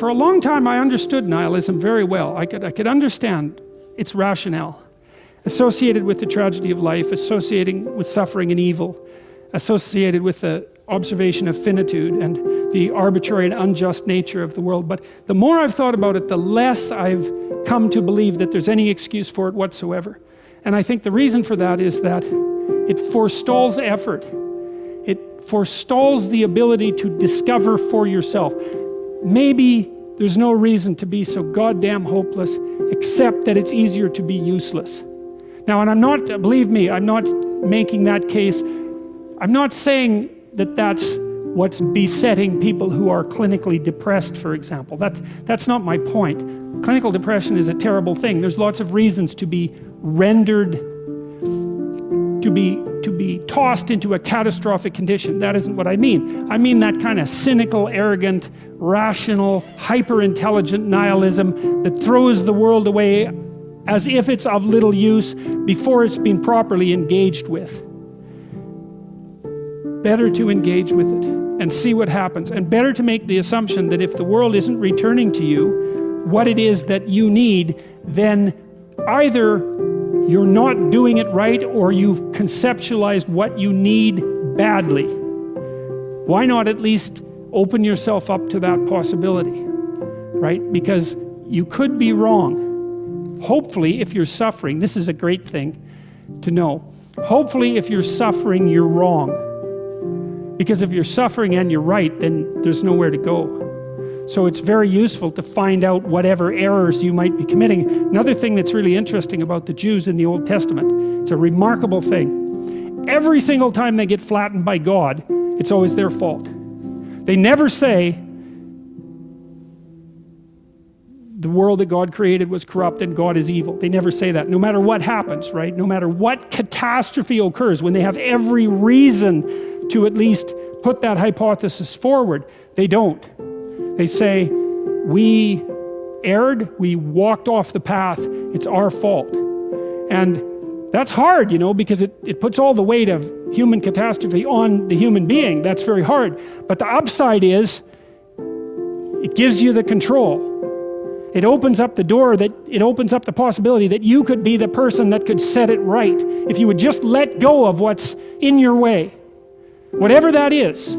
for a long time I understood nihilism very well. I could understand its rationale, associated with the tragedy of life, associating with suffering and evil, associated with the observation of finitude and the arbitrary and unjust nature of the world. But the more I've thought about it, the less I've come to believe that there's any excuse for it whatsoever. And I think the reason for that is that it forestalls effort. It forestalls the ability to discover for yourself. Maybe there's no reason to be so goddamn hopeless, except that it's easier to be useless. Now, and I'm not, believe me, I'm not making that case. I'm not saying that that's what's besetting people who are clinically depressed, for example. That's not my point. Clinical depression is a terrible thing. There's lots of reasons to be rendered, to be tossed into a catastrophic condition. That isn't what I mean. I mean that kind of cynical, arrogant, rational, hyper-intelligent nihilism that throws the world away as if it's of little use before it's been properly engaged with. Better to engage with it and see what happens, and better to make the assumption that if the world isn't returning to you what it is that you need, then either you're not doing it right or you've conceptualized what you need badly. Why not at least open yourself up to that possibility, right? Because you could be wrong. Hopefully, if you're suffering, this is a great thing to know. Hopefully, if you're suffering, you're wrong. Because if you're suffering and you're right, then there's nowhere to go. So it's very useful to find out whatever errors you might be committing. Another thing that's really interesting about the Jews in the Old Testament, it's a remarkable thing. Every single time they get flattened by God, it's always their fault. They never say, the world that God created was corrupt and God is evil. They never say that, no matter what happens, right? No matter what catastrophe occurs, when they have every reason to at least put that hypothesis forward, they don't. They say, we erred, we walked off the path, it's our fault. And that's hard, you know, because it puts all the weight of human catastrophe on the human being. That's very hard. But the upside is, it gives you the control. It opens up the door, it opens up the possibility that you could be the person that could set it right if you would just let go of what's in your way. Whatever that is.